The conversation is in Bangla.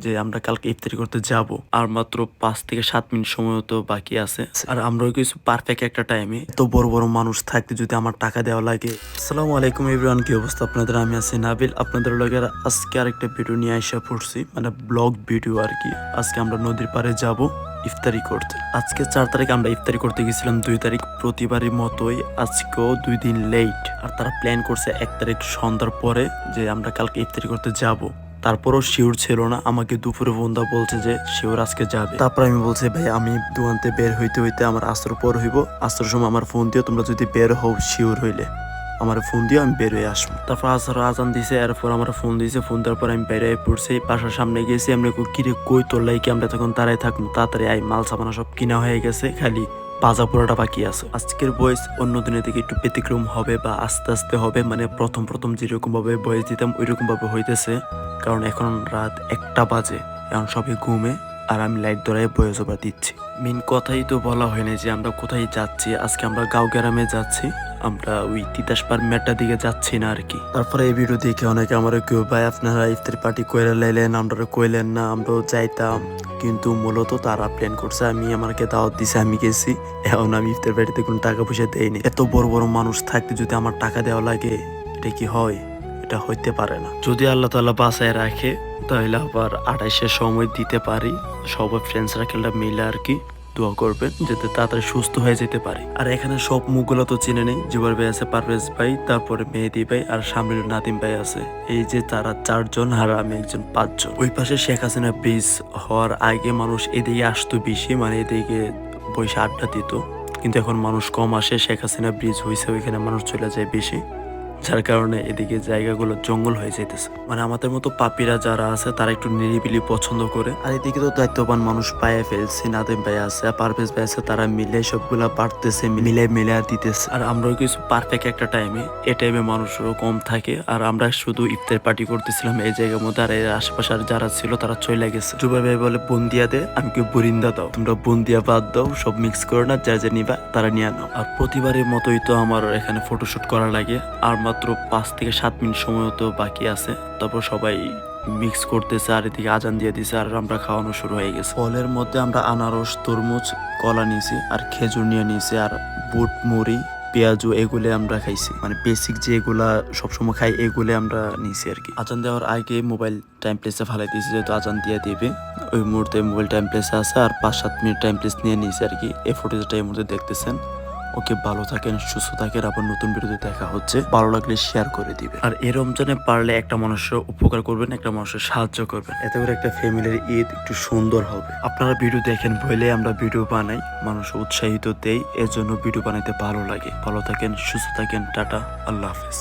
যে আমরা কালকে ইফতারি করতে যাব, আর মাত্র 5 থেকে 7 মিনিট সময় তো বাকি আছে। আর আমরাও কিছু পারফেক্ট একটা টাইমে তো বড় বড় মানুষ থাকতে যদি আমার টাকা দেওয়া লাগে। আসসালামু আলাইকুম এভরিওয়ান, কি অবস্থা আপনাদের? আমি আছি নাবিল, আপনাদের লগে আজকে আরেকটা ভিডিও নিয়ে আসা পড়ছি, মানে ব্লগ ভিডিও আর কি। আজকে আমরা নদীর পাড়ে যাব ইফতারি করতে। আজকে 4 তারিখ আমরা ইফতারি করতে গেছিলাম 2 তারিখ, প্রতিবারের মতোই আজকেও 2 দিন লেট। আর তারা প্ল্যান করছে 1 তারিখ সন্ধ্যার পরে যে আমরা কালকে ইফতারি করতে যাব। তারপরও শিওর ছিল না, আমাকে দুপুরে বন্ধা বলছে যে শিওর আজকে যাবে। তারপর আমি বলছি ভাই আমি দোকানতে বের হইতে হইতে আমার আসর পর হইব, আসর সময় আমার ফোন দিও, তোমরা যদি বের হও শিওর হইলে আমার ফোন দিও, আমি বের হয়ে আসবো। তারপর আসর আজান দিছে, এরপর আমার ফোন দিয়েছে, ফোন দেওয়ার পর আমি বেরিয়ে পড়ছি, বাসার সামনে গেছি। আমরা কিরে কই তোর লাইকে আমরা তখন তারাই থাকবো, তাড়াতাড়ি আই, মাল সামানা সব কিনা হয়ে গেছে, খালি বাজা পোড়াটা বাকি আছে। আজকের বয়স অন্য দিনের থেকে একটু ব্যতিক্রম হবে বা আস্তে আস্তে হবে, মানে প্রথম প্রথম যেরকম ভাবে বয়স দিতাম ওইরকম ভাবে হইতেছে। কারণ এখন রাত 1টা বাজে, এখন সবাই ঘুমে, আর আমি লাইট ধরায় বয়স ওভার দিচ্ছি। মেন কথাই তো বলা হয়নি যে আমরা কোথায় যাচ্ছি। আজকে আমরা গাঁও গ্রামে যাচ্ছি, আমরা ওই তিতাসপাড় মেটার দিকে যাচ্ছি না আর কি। তারপরে এই ভিডিও দেখে অনেকে আমার কেউ ভাই আপনারা ইফতারি পার্টি করে লাইলেন, আমরা কইলেন না, আমরাও যাইতাম, কিন্তু মূলত তারা প্ল্যান করছে, আমি আমাকে দাওয়াত দিছে, আমি গেছি। এখন আমি ইফতার বাড়িতে কোনো টাকা পয়সা দেয়নি। এত বড় বড় মানুষ থাকতে যদি আমার টাকা দেওয়া লাগে, এটা কি হয়? এটা হইতে পারে না। যদি আল্লাহ তাআলা বাঁচায় রাখে তাহলে আবার 28-এর সময় দিতে পারি। সবাই ফ্রেন্ডসরা খেলটা মিলে আর কি দোয়া করবেন যাতে তাড়াতাড়ি সুস্থ হয়ে যেতে পারি। আর এখানে সব মুখগুলো তো চিনে নেই, জুবাইর ভাই আছে, পারভেজ ভাই, তারপরে মেহেদি ভাই, আর সামনে নাদিম ভাই আছে। এই যে তারা 4 জন, আর আমি একজন 5 জন। ওই পাশে শেখ হাসিনা ব্রিজ হওয়ার আগে মানুষ এদিকে আসতো বেশি, মানে এদিকে বসে আড্ডা দিত, কিন্তু এখন মানুষ কম আসে। শেখ হাসিনা ব্রিজ হয়েছে, ওইখানে মানুষ চলে যায় বেশি, যার কারণে এদিকে জায়গাগুলো জঙ্গল হয়ে যাইতেছে। মানে আমাদের মতো পাপিরা যারা আছে তারা একটু নিরিবিলি পছন্দ করে। আর এদিকে তো দায়িত্ববান মানুষ পায়ে ফেলছে, নাদিম ভাই আছে, পারভেজ ভাই আছে, তারা মিলে সবগুলা পারতেছে, মিলে আর দিতেছে। আর আমরাও কিছু পারফেক্ট একটা টাইমে, এ টাইমে মানুষও কম থাকে, আর আমরা শুধু ইফতার পার্টি করতেছিলাম এই জায়গার মধ্যে। আর এর আশেপাশে আর যারা ছিল তারা চলে গেছে। জুবাই ভাই বলে বন্দিয়া দে, আমি কি বরিন্দা দাও, তোমরা বন্দিয়া বাদ দাও, সব মিক্স করে না, যা যা নিবা তারা নিয়ে নাও। আর প্রতিবারের মতোই তো আমার এখানে ফটোশুট করা লাগে, আর মাত্র 5 থেকে 7 মিনিট সময় তো বাকি আছে। তারপর সবাই মিক্স করতেছে, আর এদিকে আজান দিয়ে দিছে, আর আমরা খাওয়ানো শুরু হয়ে গেছে। ফলের মধ্যে আমরা আনারস, তরমুজ, কলা নিয়েছি, আর খেজুর নিয়ে নিয়েছি, আর বুট, মুড়ি, পেঁয়াজু এগুলো আমরা খাইছি, মানে বেসিক যে এগুলা সবসময় খাই এগুলো আমরা নিয়েছি আর কি। আজান দেওয়ার আগে মোবাইল টাইম প্লেসে ফালাই দিয়েছি, যেহেতু আজান দিয়ে দিবে ওই মুহূর্তে মোবাইল টাইম প্লেসে আছে, আর 5-7 মিনিট টাইম প্লেস নিয়ে নিয়েছি আর কি। এই ফুটেজটা এই মুহূর্তে দেখতেছেন। ওকে, ভালো থাকেন, সুস্থ থাকেন, আবার নতুন ভিডিওতে দেখা হচ্ছে। ভালো লাগলে শেয়ার করে দিবেন। আর এই রমজানে পারলে একটা মানুষের উপকার করবেন, একটা মানুষের সাহায্য করবেন, এতে করে একটা ফ্যামিলির ঈদ একটু সুন্দর হবে। আপনারা ভিডিও দেখেন বলে আমরা ভিডিও বানাই, মানুষ উৎসাহিত দেই, এর জন্য ভিডিও বানাইতে ভালো লাগে। ভালো থাকেন, সুস্থ থাকেন, টাটা, আল্লাহ হাফেজ।